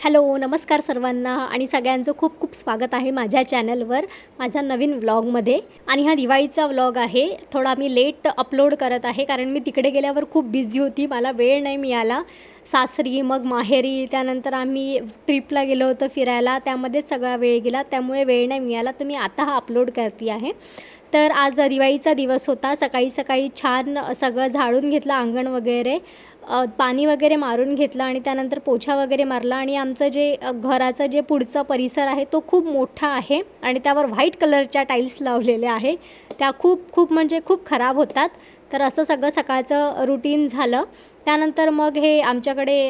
Hello, नमस्कार सर्वांना आणि सगळ्यांचं खूप खूप स्वागत आहे माझ्या चॅनलवर, माझ्या नवीन व्लॉगमध्ये. आणि हा दिवाळीचा व्लॉग आहे. थोडा मी लेट अपलोड करत आहे कारण मी तिकडे गेल्यावर खूप बिझी होती, मला वेळ नाही मिळाला. सासरी मग माहेरी, त्यानंतर आम्ही ट्रिपला गेलो होतो फिरायला, त्यामध्येच सगळा वेळ गेला, त्यामुळे वेळ नाही मिळाला. तर मी आता हा अपलोड करते आहे. तर आज दिवाळीचा दिवस होता. सकाळी सकाळी छान सगळं झाडून घेतलं, अंगण वगैरे पाणी वगैरे मारून घेतलं आणि त्यानंतर पोछा वगैरे मारला. आणि आमचं जे घराचं जे पुढचा परिसर आहे तो खूप मोठा आहे आणि त्यावर व्हाईट कलरच्या टाईल्स लावलेल्या आहे. त्या खूप खूप म्हणजे खूप खराब होतात. तर असं सगळं सकाळचं रुटीन झालं. त्यानंतर मग हे आमच्याकडे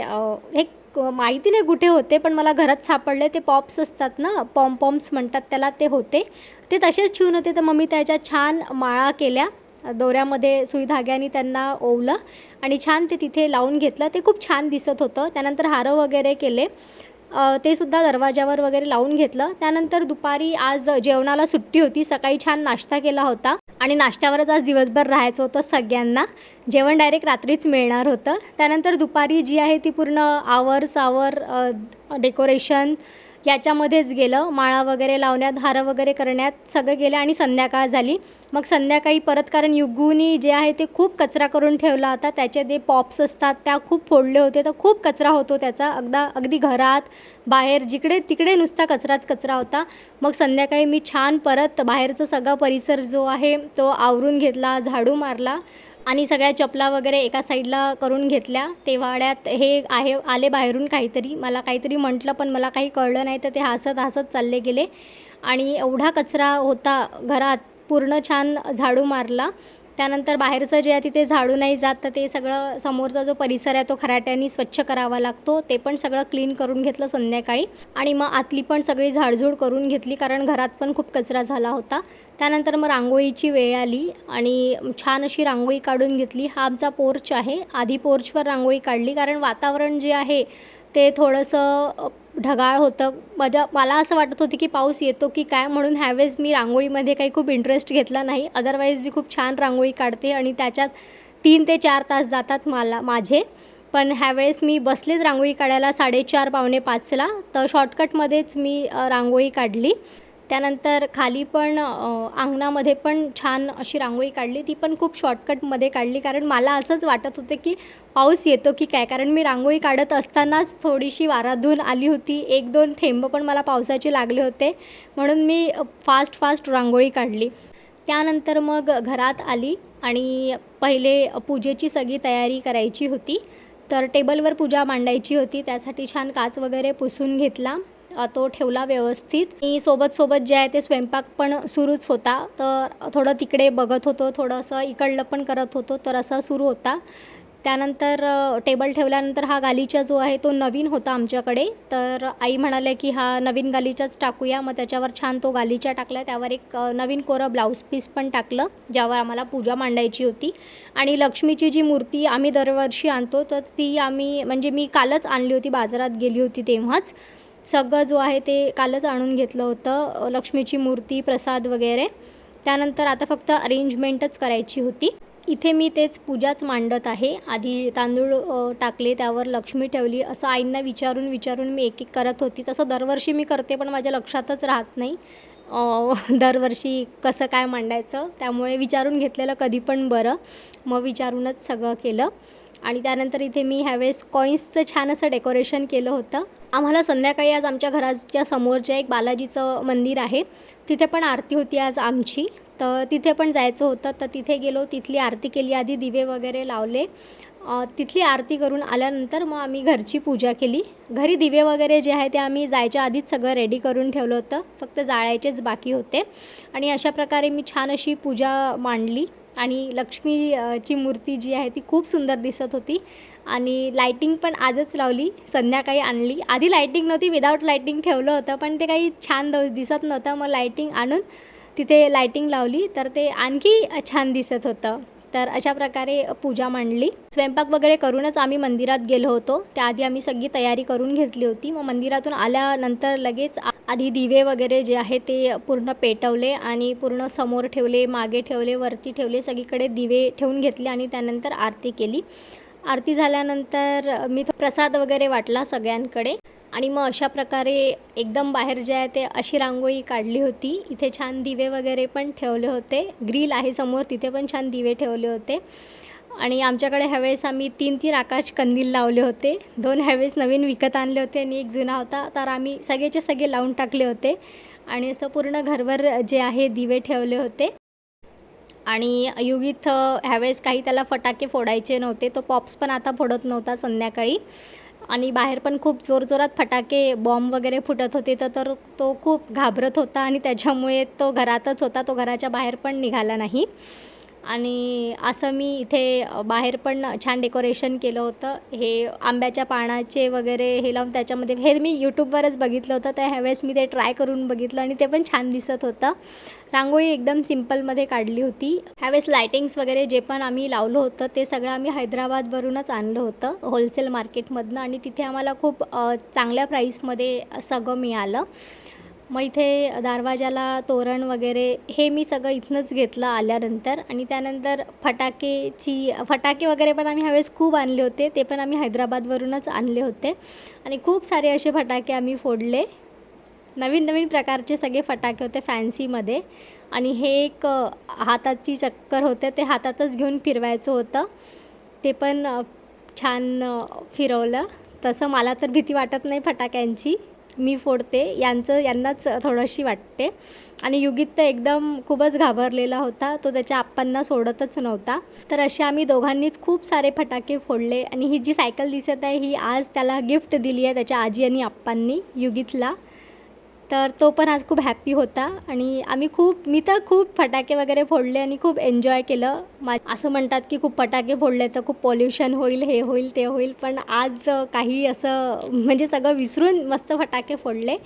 एक माहिती नाही कुठे होते, पण मला घरात सापडले. ते पॉप्स असतात ना, पॉम्स म्हणतात त्याला, ते होते. ते तसेच ठेवून होते. तर मग मी त्याच्या छान माळा केल्या, दोऱ्यामध्ये सुई धाग्याने त्यांना ओवलं आणि छान ते तिथे लावून घेतलं. ते खूप छान दिसत होतं. त्यानंतर हार वगैरे केले, ते सुद्धा दरवाजावर वगैरे लावून घेतलं. त्यानंतर दुपारी आज जेवणाला सुट्टी होती. सकाळी छान नाश्ता केला होता आणि नाश्त्यावरच आज दिवसभर राहायचं होतं सगळ्यांना. जेवण डायरेक्ट रात्रीच मिळणार होतं. त्यानंतर दुपारी जी आहे ती पूर्ण आवर डेकोरेशन याच्यामध्येच गेलं. माळा वगैरे लावण्यात, हार वगैरे करण्यात सगळं गेलं आणि संध्याकाळ झाली. मग संध्याकाळी परत, कारण युगूनी जे आहे ते खूप कचरा करून ठेवला होता. त्याचे जे पॉप्स असतात त्या खूप फोडले होते, तर खूप कचरा होतो त्याचा. अगदी घरात बाहेर जिकडे तिकडे नुसता कचराच कचरा होता. मग संध्याकाळी मी छान परत बाहेरचं सगळा परिसर जो आहे तो आवरून घेतला, झाडू मारला आणि सगळ्या चपला वगैरे एका साईडला करून घेतल्या. तेव्हाड्यात हे आले बाहेरून काहीतरी, मला काहीतरी म्हटलं पण मला काही कळलं नाही. तर ते हसत हसत चालले गेले आणि एवढा कचरा होता घरात. पूर्ण छान झाडू मारला. त्यानंतर बाहेरचं जे आहे तिथे झाडू नाही जात, तर ते सगळं समोरचा जो परिसर आहे तो खराट्याने स्वच्छ करावा लागतो. ते पण सगळं क्लीन करून घेतलं संध्याकाळी. आणि मग आतली पण सगळी झाडझूड करून घेतली, कारण घरात पण खूप कचरा झाला होता. त्यानंतर मग रांगोळीची वेळ आली आणि छान अशी रांगोळी काढून घेतली. हा आमचा पोर्च आहे. आधी पोर्चवर रांगोळी काढली, कारण वातावरण जे आहे ते थोडंसं ढगाळ होतं. मला असं वाटत होतं की पाऊस येतो की काय, म्हणून ह्यावेळेस मी रांगोळीमध्ये काही खूप इंटरेस्ट घेतला नाही. अदरवाईज मी खूप छान रांगोळी काढते आणि त्याच्यात 3 ते 4 तास जातात माझे. पण ह्यावेळेस मी बसलेच रांगोळी काढायला 4:30 पावणे 5ला. तर शॉर्टकटमध्येच मी रांगोळी काढली. त्यानंतर खाली पण अंगणामध्ये पण छान अशी रांगोळी काढली. ती पण खूप शॉर्टकटमध्ये काढली, कारण मला असंच वाटत होतं की पाऊस येतो की काय, कारण मी रांगोळी काढत असतानाच थोडीशी वाराधून आली होती. 1-2 थेंब पण मला पावसाचे लागले होते, म्हणून मी फास्ट रांगोळी काढली. त्यानंतर मग घरात आली आणि पहिले पूजेची सगळी तयारी करायची होती. तर टेबलवर पूजा मांडायची होती, त्यासाठी छान काच वगैरे पुसून घेतला. तो ठेवला व्यवस्थित. आणि सोबत जे आहे ते स्वयंपाक पण सुरूच होता. तर थोडं तिकडे बघत होतो, थोडंसं इकडलं पण करत होतो, तर असा सुरू होता. त्यानंतर टेबल ठेवल्यानंतर हा गालिचा जो आहे तो नवीन होता आमच्याकडे. तर आई म्हणाले की हा नवीन गालिचाच टाकूया. मग त्याच्यावर छान तो गालिचा टाकला. त्यावर एक नवीन कोरं ब्लाऊज पीस पण टाकलं, ज्यावर आम्हाला पूजा मांडायची होती. आणि लक्ष्मीची जी मूर्ती आम्ही दरवर्षी आणतो, तर ती म्हणजे मी कालच आणली होती, बाजारात गेली होती तेव्हाच. सगळं जो आहे ते कालच आणून घेतलं होतं, लक्ष्मीची मूर्ती, प्रसाद वगैरे. त्यानंतर आता फक्त अरेंजमेंटच करायची होती. इथे मी तेच पूजाच मांडत आहे. आधी तांदूळ टाकले, त्यावर लक्ष्मी ठेवली. असं आईंना विचारून मी एक करत होती. तसं दरवर्षी मी करते, पण माझ्या लक्षातच राहत नाही दरवर्षी कसं काय मांडायचं. त्यामुळे विचारून घेतलेलं कधी पण बरं. मग विचारूनच सगळं केलं. आणि त्यानंतर इथे मी ह्यावेळेस कॉईन्सचं छान असं डेकोरेशन केलं होतं. आम्हाला संध्याकाळी आज आमच्या घराच्या समोरच्या एक बालाजीचं मंदिर आहे, तिथे पण आरती होती आज आमची. तर तिथे पण जायचं होतं. तर तिथे गेलो, तिथली आरती केली. आधी दिवे वगैरे लावले. तिथली आरती करून आल्यानंतर मग आम्ही घरची पूजा केली. घरी दिवे वगैरे जे आहे ते आम्ही जायच्या आधीच सगळं रेडी करून ठेवलं होतं, फक्त जाळायचेच बाकी होते. आणि अशा प्रकारे मी छान अशी पूजा मांडली. आणि लक्ष्मीची मूर्ती जी आहे ती खूप सुंदर दिसत होती. आणि लायटिंग पण आजच लावली, संध्याकाळी आणली. आधी लायटिंग नव्हती, विदाऊट लायटिंग ठेवलं होतं, पण ते काही छान दिसत नव्हतं. मग लायटिंग आणून तिथे लायटिंग लावली, तर ते आणखी छान दिसत होतं. तर अशा प्रकारे पूजा मांडली. स्वयंपाक वगैरे करूनच आम्ही मंदिरात गेलो होतो. त्याआधी आम्ही सगळी तयारी करून घेतली होती. मग मंदिरातून आल्यानंतर लगेच आधी दिवे वगैरे जे आहे ते पूर्ण पेटवले आणि पूर्ण समोर ठेवले, मागे ठेवले, वरती ठेवले, सगळीकडे दिवे ठेवून घेतले आणि त्यानंतर आरती केली. आरती झाल्यानंतर मी प्रसाद वगैरे वाटला सगळ्यांकडे. आणि मग अशा प्रकारे एकदम बाहेर जे आहे ते अशी रांगोळी काढली होती. इथे छान दिवे वगैरे पण ठेवले होते. ग्रिल आहे समोर, तिथे पण छान दिवे ठेवले होते. आणि आमच्याकडे ह्यावेळेस आम्ही 3 आकाश कंदील लावले होते. 2 ह्यावेळेस नवीन विकत आणले होते आणि एक जुना होता. तर आम्ही सगळेचे सगळे लावून टाकले होते आणि असं पूर्ण घरभर जे आहे दिवे ठेवले होते. आणि युगीत ह्यावेळेस काही त्याला फटाके फोडायचे नव्हते. तो पॉप्स पण आता फोडत नव्हता संध्याकाळी. आणि बाहेर पण खूप जोरजोरात फटाके बॉम्ब वगैरे फुटत होते. तर तो खूप घाबरत होता आणि त्याच्यामुळे तो घरातच होता. तो घराच्या बाहेर पण निघाला नाही. आणि असं मी इथे बाहेर पण छान डेकोरेशन केलं होतं. हे आंब्याच्या पानाचे वगैरे हे लावून त्याच्यामध्ये हे मी यूट्यूबवरच बघितलं होतं. तर ह्यावेळेस मी ते ट्राय करून बघितलं आणि ते पण छान दिसत होतं. रांगोळी एकदम सिम्पलमध्ये काढली होती. ह्यावेळेस लायटिंग्स वगैरे जे पण आम्ही लावलं होतं ते सगळं आम्ही हैदराबादवरूनच आणलं होतं होलसेल मार्केटमधनं. आणि तिथे आम्हाला खूप चांगल्या प्राईसमध्ये सगळं मिळालं. मग इथे दरवाजाला तोरण वगैरे हे मी सगळं इथनंच घेतलं आल्यानंतर. आणि त्यानंतर फटाके वगैरे पण आम्ही ह्यावेळेस खूप आणले होते. ते पण आम्ही हैदराबादवरूनच आणले होते आणि खूप सारे असे फटाके आम्ही फोडले. नवीन नवीन प्रकारचे सगळे फटाके होते फॅन्सीमध्ये. आणि हे एक हाताची चक्कर होते, ते हातातच घेऊन फिरवायचं होतं. ते पण छान फिरवलं. तसं मला तर भीती वाटत नाही फटाक्यांची, मी फोडते. यांनाच थोडीशी वाटते. आणि युगीत तर एकदम खूपच घाबरलेला होता. तो त्याच्या आप्पांना सोडतच नव्हता. तर असे आम्ही दोघांनीच खूप सारे फटाके फोडले. आणि ही जी सायकल दिसत आहे ही आज त्याला गिफ्ट दिली आहे त्याच्या आजी आणि आप्पांनी युगीतला. तर तो पण आज खूप हॅप्पी होता. आणि मी तर खूप फटाके वगैरे फोडले आणि खूप एन्जॉय केलं. असं म्हणतात की खूप फटाके फोडले तर खूप पॉल्युशन होईल, हे होईल ते होईल. पण आज काही असं म्हणजे सगळं विसरून मस्त फटाके फोडले.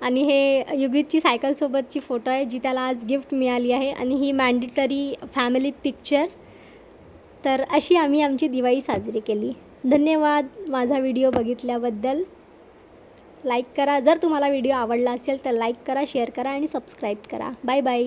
आणि हे युगीतची सायकलसोबतची फोटो आहे जी त्याला आज गिफ्ट मिळाली आहे. आणि ही मॅन्डेटरी फॅमिली पिक्चर. तर अशी आम्ही आमची दिवाळी साजरी केली. धन्यवाद माझा व्हिडिओ बघितल्याबद्दल. लाईक करा. जर तुम्हाला व्हिडिओ आवडला असेल तर लाईक करा, शेअर करा आणि सबस्क्राईब करा. Bye bye.